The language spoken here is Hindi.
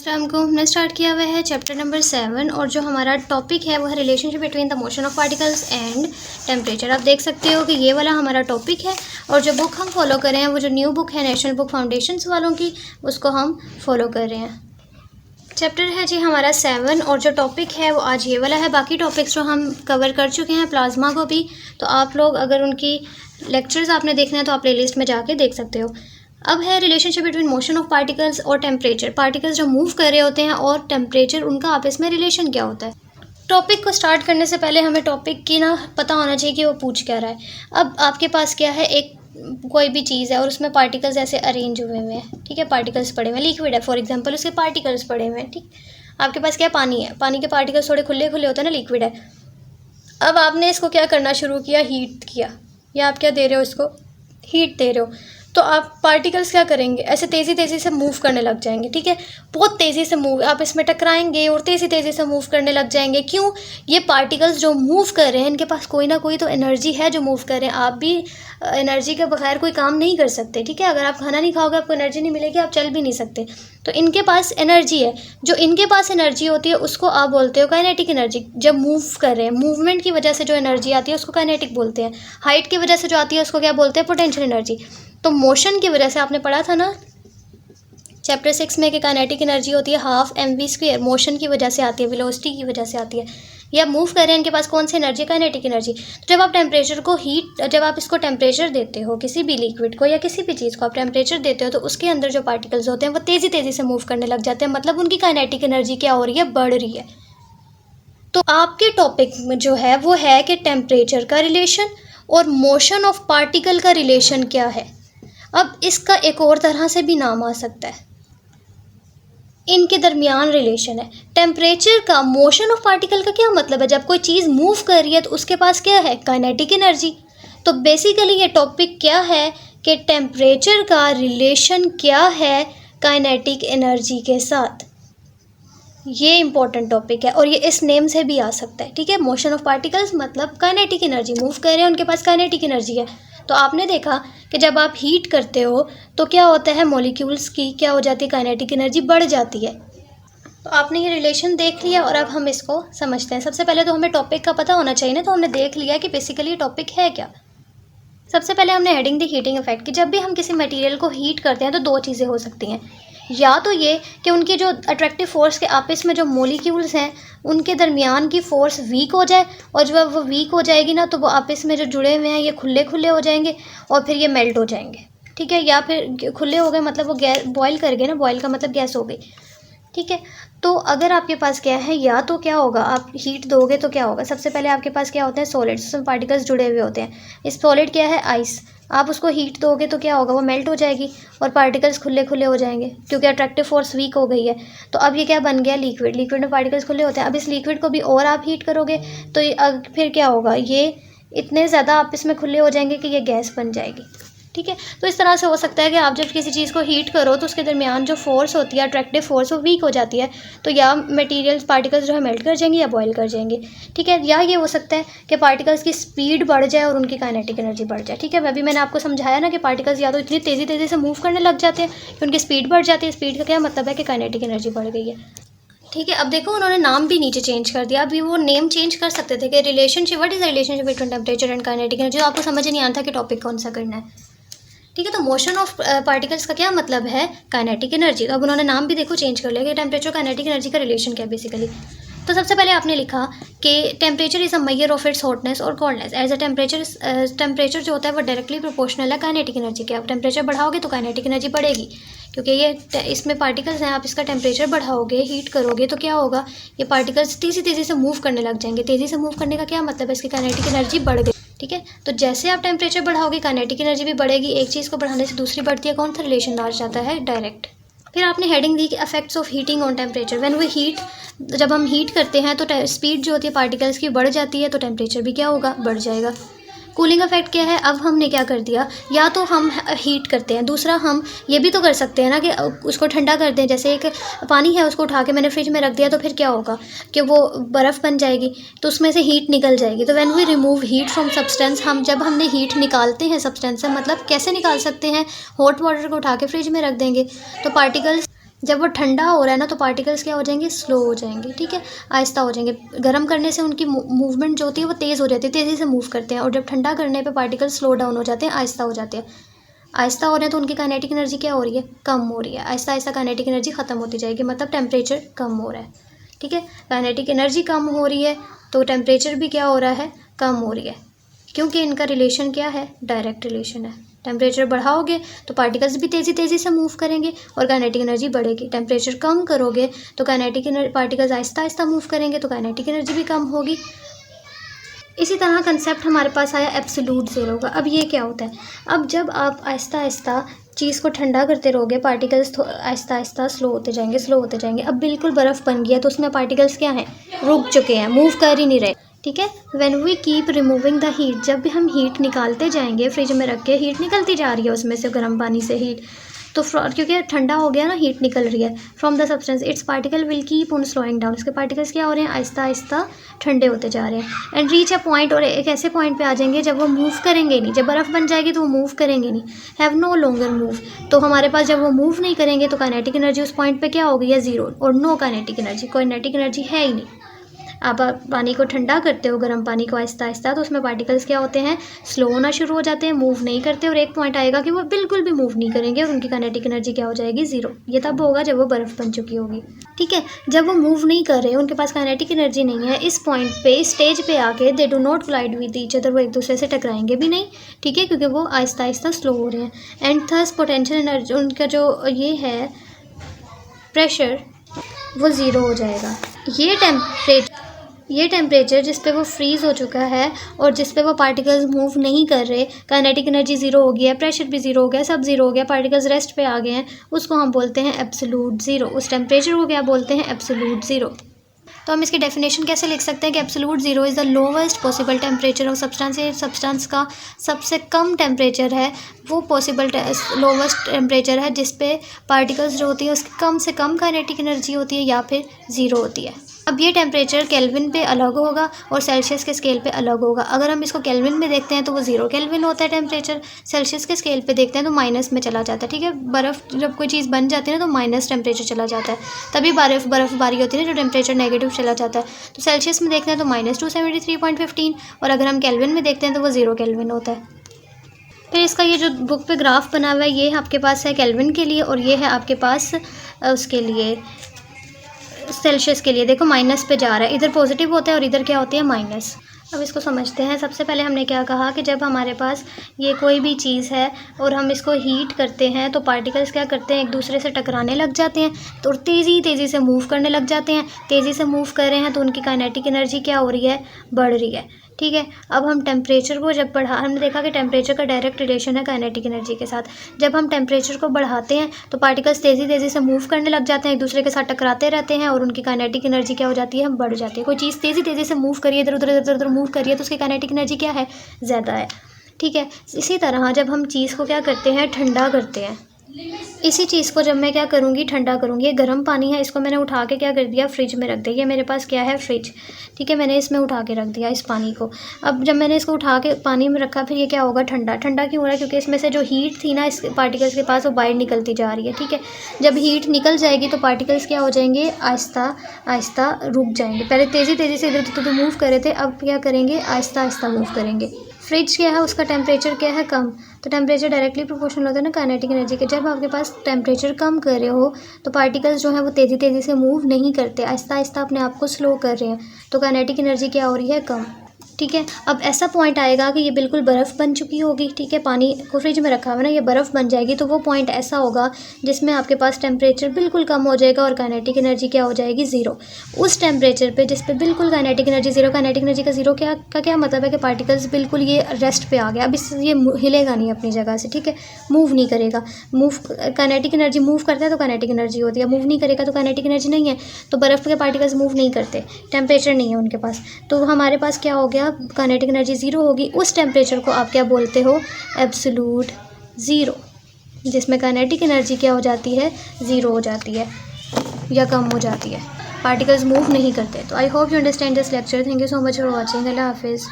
अस्सलाम वालेकुम। हमने स्टार्ट किया हुआ है चैप्टर नंबर 7 और जो हमारा टॉपिक है वो है relationship between the motion of particles and temperature. आप देख सकते हो कि ये वाला हमारा टॉपिक है और जो बुक हम फॉलो कर रहे हैं वो जो न्यू बुक है नेशनल बुक फाउंडेशंस वालों की, उसको हम फॉलो कर रहे हैं। चैप्टर है जी हमारा 7 और जो टॉपिक है वो आज ये वाला है। बाकी टॉपिक्स जो हम कवर कर चुके हैं प्लाज्मा को भी, तो आप लोग अगर उनकी लेक्चर्स आपने देखना है तो आप प्ले लिस्ट में जाके देख सकते हो। अब है relationship between motion of particles और टेम्परेचर। पार्टिकल्स जो मूव कर रहे होते हैं और टेम्परेचर, उनका आपस में रिलेशन क्या होता है। टॉपिक को स्टार्ट करने से पहले हमें टॉपिक की ना पता होना चाहिए कि वो पूछ क्या रहा है। अब आपके पास क्या है, एक कोई भी चीज़ है और उसमें पार्टिकल्स ऐसे अरेंज हुए हुए हैं, ठीक है। पार्टिकल्स पड़े हुए हैं, लिक्विड है फॉर एग्जांपल, उसके पार्टिकल्स पड़े हुए हैं, ठीक। आपके पास क्या है, पानी है, पानी के पार्टिकल्स थोड़े खुले खुले होते हैं ना, लिक्विड है। अब आपने इसको क्या करना शुरू किया, हीट किया, या आप क्या दे रहे हो, इसको हीट दे रहे हो, तो आप पार्टिकल्स क्या करेंगे, ऐसे तेज़ी तेज़ी से मूव करने लग जाएंगे, ठीक है। बहुत तेज़ी से मूव, आप इसमें टकराएंगे और तेज़ी तेज़ी से मूव करने लग जाएंगे। क्यों? ये पार्टिकल्स जो मूव कर रहे हैं इनके पास कोई ना कोई तो एनर्जी है जो मूव कर रहे हैं। आप भी एनर्जी के बगैर कोई काम नहीं कर सकते, ठीक है। अगर आप खाना नहीं खाओगे आपको एनर्जी नहीं मिलेगी, आप चल भी नहीं सकते। तो इनके पास एनर्जी है, जो इनके पास एनर्जी होती है उसको आप बोलते हो काइनेटिक एनर्जी। जब मूव कर रहे हैं, मूवमेंट की वजह से जो एनर्जी आती है उसको काइनेटिक बोलते हैं। हाइट की वजह से जो आती है उसको क्या बोलते हैं, पोटेंशियल एनर्जी। तो मोशन की वजह से आपने पढ़ा था ना चैप्टर 6 में कि काइनेटिक एनर्जी होती है हाफ mv²। मोशन की वजह से आती है, वेलोसिटी की वजह से आती है। ये आप मूव कर रहे हैं, इनके पास कौन सी एनर्जी, काइनेटिक एनर्जी। तो जब आप टेम्परेचर को जब आप इसको टेम्परेचर देते हो, किसी भी लिक्विड को या किसी भी चीज़ को आप टेम्परेचर देते हो, तो उसके अंदर जो पार्टिकल्स होते हैं वो तेज़ी तेज़ी से मूव करने लग जाते हैं। मतलब उनकी काइनेटिक एनर्जी क्या हो रही है, बढ़ रही है। तो आपके टॉपिक में जो है वो है कि टेम्परेचर का रिलेशन और मोशन ऑफ पार्टिकल का रिलेशन क्या है। अब इसका एक और तरह से भी नाम आ सकता है, इनके दरमियान रिलेशन है। टेम्परेचर का, मोशन ऑफ पार्टिकल का क्या मतलब है, जब कोई चीज़ मूव कर रही है तो उसके पास क्या है, काइनेटिक एनर्जी। तो बेसिकली ये टॉपिक क्या है कि टेम्परेचर का रिलेशन क्या है काइनेटिक एनर्जी के साथ। ये इंपॉर्टेंट टॉपिक है और ये इस नेम से भी आ सकता है, ठीक है। मोशन ऑफ पार्टिकल्स मतलब काइनेटिक एनर्जी, मूव कर रहे हैं उनके पास काइनेटिक एनर्जी है। तो आपने देखा कि जब आप हीट करते हो तो क्या होता है, मॉलिक्यूल्स की क्या हो जाती है, काइनेटिक एनर्जी बढ़ जाती है। तो आपने ये रिलेशन देख लिया और अब हम इसको समझते हैं। सबसे पहले तो हमें टॉपिक का पता होना चाहिए ना, तो हमने देख लिया कि बेसिकली टॉपिक है क्या। सबसे पहले हमने हेडिंग दी हीटिंग इफेक्ट की। जब भी हम किसी मटेरियल को हीट करते हैं तो दो चीज़ें हो सकती हैं, या तो ये कि उनकी जो अट्रैक्टिव फोर्स के आपस में जो मॉलिक्यूल्स हैं उनके दरमियान की फोर्स वीक हो जाए, और जब वो वीक हो जाएगी ना तो वो आपस में जो जुड़े हुए हैं ये खुले खुले हो जाएंगे और फिर ये मेल्ट हो जाएंगे, ठीक है। या फिर खुले हो गए मतलब वो गैस बॉयल कर गए ना, बॉयल का मतलब गैस हो गई, ठीक है। तो अगर आपके पास क्या है, या तो क्या होगा, आप हीट दोगे तो क्या होगा, सबसे पहले आपके पास क्या होता है, सॉलिड्स, उसमें पार्टिकल्स जुड़े हुए होते हैं। इस सॉलिड क्या है, आइस। आप उसको हीट दोगे तो क्या होगा, वो मेल्ट हो जाएगी और पार्टिकल्स खुले खुले हो जाएंगे क्योंकि अट्रैक्टिव फोर्स वीक हो गई है। तो अब ये क्या बन गया, लिक्विड। लिक्विड में पार्टिकल्स खुले होते हैं। अब इस लिक्विड को भी और आप हीट करोगे तो फिर क्या होगा, ये इतने ज़्यादा आप इसमें खुले हो जाएंगे कि ये गैस बन जाएगी, ठीक है। तो इस तरह से हो सकता है कि आप जब किसी चीज़ को हीट करो तो उसके दरमियान जो फोर्स होती है, अट्रैक्टिव फोर्स, वो वीक हो जाती है। तो या मटेरियल पार्टिकल्स जो है मेल्ट कर जाएंगे या बॉयल कर जाएंगे, ठीक है। या ये हो सकता है कि पार्टिकल्स की स्पीड बढ़ जाए और उनकी काइनेटिक एनर्जी बढ़ जाए, ठीक है। अभी मैंने आपको समझाया ना कि पार्टिकल्स या तो इतनी तेज़ी तेज़ी से मूव करने लग जाते हैं कि उनकी स्पीड बढ़ जाती है। स्पीड का क्या मतलब है कि काइनेटिक एनर्जी बढ़ गई है, ठीक है। अब देखो उन्होंने नाम भी नीचे चेंज कर दिया। अभी वो नेम चेंज कर सकते थे कि relationship, what is the relationship between temperature and kinetic energy. आपको समझ नहीं आता कि टॉपिक कौन सा करना है, ठीक है। तो मोशन ऑफ पार्टिकल्स का क्या मतलब है, काइनेटिक एनर्जी। तो अब उन्होंने नाम भी देखो चेंज कर लिया कि टेम्परेचर काइनेटिक एनर्जी का रिलेशन क्या है बेसिकली। तो सबसे पहले आपने लिखा कि temperature is a measure of its hotness और कोल्डनेस एज अ टेम्परेचर जो होता है वो डायरेक्टली प्रोपोर्शनल है काइनेटिक एनर्जी के। आप टेम्परेचर बढ़ाओगे तो काइनेटिक एनर्जी बढ़ेगी, क्योंकि ये इसमें पार्टिकल्स हैं। आप इसका टेम्परेचर बढ़ाओगे, हीट करोगे तो क्या होगा, ये पार्टिकल्स तेज़ी तेज़ी से मूव करने लग जाएंगे। तेज़ी से मूव करने का क्या मतलब है, इसकी काइनेटिक एनर्जी बढ़ गई, ठीक है। तो जैसे आप टेम्परेचर बढ़ाओगे काइनेटिक एनर्जी भी बढ़ेगी। एक चीज़ को बढ़ाने से दूसरी बढ़ती है, कौन सा रिलेशन आ जाता है, डायरेक्ट। फिर आपने हेडिंग दी कि effects of heating on temperature. When we heat, जब हम हीट करते हैं तो स्पीड जो होती है पार्टिकल्स की बढ़ जाती है, तो टेम्परेचर भी क्या होगा, बढ़ जाएगा। कूलिंग इफेक्ट क्या है, अब हमने क्या कर दिया, या तो हम हीट करते हैं, दूसरा हम ये भी तो कर सकते हैं ना कि उसको ठंडा कर दें। जैसे एक पानी है उसको उठा के मैंने फ्रिज में रख दिया तो फिर क्या होगा कि वो बर्फ़ बन जाएगी, तो उसमें से हीट निकल जाएगी। तो when we remove heat from substance, जब हमने हीट निकालते हैं सब्सटेंस से, मतलब कैसे निकाल सकते हैं, हॉट वाटर को उठा के फ्रिज में रख देंगे तो पार्टिकल्स जब वो ठंडा हो रहा है ना तो पार्टिकल्स क्या हो जाएंगे, स्लो हो जाएंगे, ठीक है, आहिस्ता हो जाएंगे। गर्म करने से उनकी मूवमेंट जो होती है वो तेज़ हो जाती है, तेज़ी से मूव करते हैं, और जब ठंडा करने पे पार्टिकल्स स्लो डाउन हो जाते हैं, आहिस्ता हो जाते हैं। आहिस्ता हो रहे हैं तो उनकी काइनेटिक एनर्जी क्या हो रही है, कम हो रही है। आहिस्ता आहिस्ता काइनेटिक एनर्जी ख़त्म होती जाएगी, मतलब टेम्परेचर कम हो रहा है, ठीक है। काइनेटिक एनर्जी कम हो रही है तो टेम्परेचर भी क्या हो रहा है, कम हो रही है, क्योंकि इनका रिलेशन क्या है, डायरेक्ट रिलेशन है। टेम्परेचर बढ़ाओगे तो पार्टिकल्स भी तेज़ी से मूव करेंगे और काइनेटिक एनर्जी बढ़ेगी। टेम्परेचर कम करोगे तो kinetic particles Aahista Aahista move करेंगे तो काइनेटिक एनर्जी भी कम होगी। इसी तरह कंसेप्ट हमारे पास आया एब्सोल्यूट ज़ीरो का। अब ये क्या होता है, अब जब आप आहिस्ता आहिस्ता चीज़ को ठंडा करते रहोगे, पार्टिकल्स आहिस्ता आहिस्ता स्लो होते जाएंगे, स्लो होते जाएंगे। अब बिल्कुल बर्फ़ बन गया तो उसमें पार्टिकल्स क्या हैं, रुक चुके हैं, मूव कर ही नहीं रहे, ठीक है। When we keep removing the heat, जब भी हम हीट निकालते जाएंगे, फ्रिज में रख के हीट निकलती जा रही है उसमें से, गर्म पानी से हीट, तो क्योंकि ठंडा हो गया ना, हीट निकल रही है from the substance, it's particle will keep on slowing down. इसके पार्टिकल्स क्या हो रहे हैं, आहिस्ता आहिस्ता ठंडे होते जा रहे हैं। एंड रीच अ पॉइंट, और एक ऐसे पॉइंट पे आ जाएंगे जब वो मूव करेंगे नहीं, जब बर्फ़ बन जाएगी तो वो मूव करेंगे नहीं, हैव नो लॉन्गर मूव। तो हमारे पास जब वो मूव नहीं करेंगे तो काइनेटिक एनर्जी उस पॉइंट पे क्या हो गई है, ज़ीरो, और no kinetic energy, kinetic energy है ही नहीं। आप पानी को ठंडा करते हो, गर्म पानी को आहिस्ता आहिस्ता, तो उसमें पार्टिकल्स क्या होते हैं, स्लो होना शुरू हो जाते हैं, मूव नहीं करते, और एक पॉइंट आएगा कि वो बिल्कुल भी मूव नहीं करेंगे और उनकी काइनेटिक एनर्जी क्या हो जाएगी, ज़ीरो। ये तब होगा जब वो बर्फ़ बन चुकी होगी, ठीक है। जब वो मूव नहीं कर रहे, उनके पास काइनेटिक एनर्जी नहीं है, इस पॉइंट पे, स्टेज पे आके they do not collide with each other, वो एक दूसरे से टकराएंगे भी नहीं, ठीक है, क्योंकि वो आहिस्ता आहिस्ता स्लो हो रहे हैं। एंड थस पोटेंशियल एनर्जी, उनका जो ये है प्रेशर, वो ज़ीरो हो जाएगा। ये टेम्परेचर जिस पे वो फ्रीज़ हो चुका है और जिस पे वो पार्टिकल्स मूव नहीं कर रहे, काइनेटिक एनर्जी ज़ीरो हो गई है, प्रेशर भी ज़ीरो हो गया, सब ज़ीरो हो गया, पार्टिकल्स रेस्ट पे आ गए हैं, उसको हम बोलते हैं एब्सोल्यूट ज़ीरो। उस टेम्परेचर को क्या बोलते हैं, एब्सोल्यूट ज़ीरो। तो हम इसकी डेफिनेशन कैसे लिख सकते हैं कि absolute zero is the lowest possible temperature of substance. ये सब्सटेंस का सबसे कम टेम्परेचर है, वो पॉसिबल लोवेस्ट टेम्परेचर है जिस पे पार्टिकल्स जो होती है उसकी कम से कम काइनेटिक एनर्जी होती है या फिर ज़ीरो होती है। अब ये टेम्परेचर केल्विन पे अलग होगा और सेल्सियस के स्केल पे अलग होगा। अगर हम इसको केल्विन में देखते हैं तो वो 0 केल्विन होता है टेम्परेचर, सेल्सियस के स्केल पे देखते हैं तो माइनस में चला जाता है, ठीक है। बर्फ़ जब कोई चीज़ बन जाती है ना तो माइनस टेम्परेचर चला जाता है, तभी बर्फ़बारी होती है ना जो टेम्परेचर नेगेटिव चला जाता है। तो सेल्सियस में देखते हैं तो -273.15, और अगर हम केल्विन में देखते हैं तो वो 0 केल्विन होता है। फिर इसका ये जो बुक पे ग्राफ बना हुआ है ये आपके पास है केल्विन के लिए, और ये है आपके पास उसके लिए सेल्सियस के लिए। देखो माइनस पे जा रहा है, इधर पॉजिटिव होता है और इधर क्या होती है, माइनस। अब इसको समझते हैं। सबसे पहले हमने क्या कहा कि जब हमारे पास ये कोई भी चीज़ है और हम इसको हीट करते हैं तो पार्टिकल्स क्या करते हैं, एक दूसरे से टकराने लग जाते हैं तो तेज़ी से मूव करने लग जाते हैं। तेज़ी से मूव कर रहे हैं तो उनकी काइनेटिक एनर्जी क्या हो रही है, बढ़ रही है, ठीक है। अब हम टेम्परेचर को जब हमने देखा कि टेम्परेचर का डायरेक्ट रिलेशन है काइनेटिक एनर्जी के साथ। जब हम टेम्परेचर को बढ़ाते हैं तो पार्टिकल्स तेज़ी से मूव करने लग जाते हैं, एक दूसरे के साथ टकराते रहते हैं और उनकी काइनेटिक एनर्जी क्या हो जाती है, बढ़ जाती है। कोई चीज़ तेज़ी से मूव करिए, इधर उधर मूव करिए तो उसकी काइनेटिक एनर्जी क्या है, ज़्यादा है, ठीक है। इसी तरह जब हम चीज़ को क्या करते हैं, ठंडा करते हैं, इसी चीज़ को जब मैं क्या करूँगी, ठंडा करूँगी। ये गर्म पानी है, इसको मैंने उठा के क्या कर दिया, फ्रिज में रख दिया। ये मेरे पास क्या है, फ्रिज, ठीक है। मैंने इसमें उठा के रख दिया इस पानी को। अब जब मैंने इसको उठा के पानी में रखा फिर ये क्या होगा, ठंडा। ठंडा क्यों हो रहा है, क्योंकि इसमें से जो हीट थी ना इस पार्टिकल्स के पास वो बाहर निकलती जा रही है, ठीक है। जब हीट निकल जाएगी तो पार्टिकल्स क्या हो जाएंगे, आहिस्ता आहिस्ता रुक जाएंगे। पहले तेज़ी से इधर उधर मूव कर रहे थे, अब क्या करेंगे, आहिस्ता आहिस्ता मूव करेंगे। फ्रिज क्या है, उसका टेम्परेचर क्या है, कम, तो टेम्परेचर डायरेक्टली प्रोपोर्शनल होता है ना काइनेटिक एनर्जी के। जब आपके पास टेम्परेचर कम कर रहे हो तो पार्टिकल्स जो है वो तेज़ी से मूव नहीं करते, आहिस्ता आहिस्ता अपने आप को स्लो कर रहे हैं, तो काइनेटिक एनर्जी क्या हो रही है, कम, ठीक है। अब ऐसा पॉइंट आएगा कि ये बिल्कुल बर्फ़ बन चुकी होगी, ठीक है। पानी को फ्रिज में रखा हुआ ना, ये बर्फ़ बन जाएगी तो वो पॉइंट ऐसा होगा जिसमें आपके पास टेम्परेचर बिल्कुल कम हो जाएगा और काइनेटिक एनर्जी क्या हो जाएगी, 0। उस टेम्परेचर पे जिस पे बिल्कुल काइनेटिक एनर्जी 0, काइनेटिक एनर्जी का 0 क्या मतलब है कि पार्टिकल्स बिल्कुल ये रेस्ट पे आ गया। अब ये हिलेगा नहीं अपनी जगह से, ठीक है, मूव नहीं करेगा। काइनेटिक एनर्जी मूव करता है तो काइनेटिक एनर्जी होती है, मूव नहीं करेगा तो काइनेटिक एनर्जी नहीं है। तो बर्फ़ के पार्टिकल्स मूव नहीं करते, टेम्परेचर नहीं है उनके पास, तो हमारे पास क्या हो गया, काइनेटिक एनर्जी 0 होगी। उस टेम्परेचर को आप क्या बोलते हो, एब्सोल्यूट ज़ीरो, जिसमें काइनेटिक एनर्जी क्या हो जाती है, 0 हो जाती है या कम हो जाती है, पार्टिकल्स मूव नहीं करते। तो I hope you understand this lecture. Thank you so much for watching. अल्लाह हाफिज़।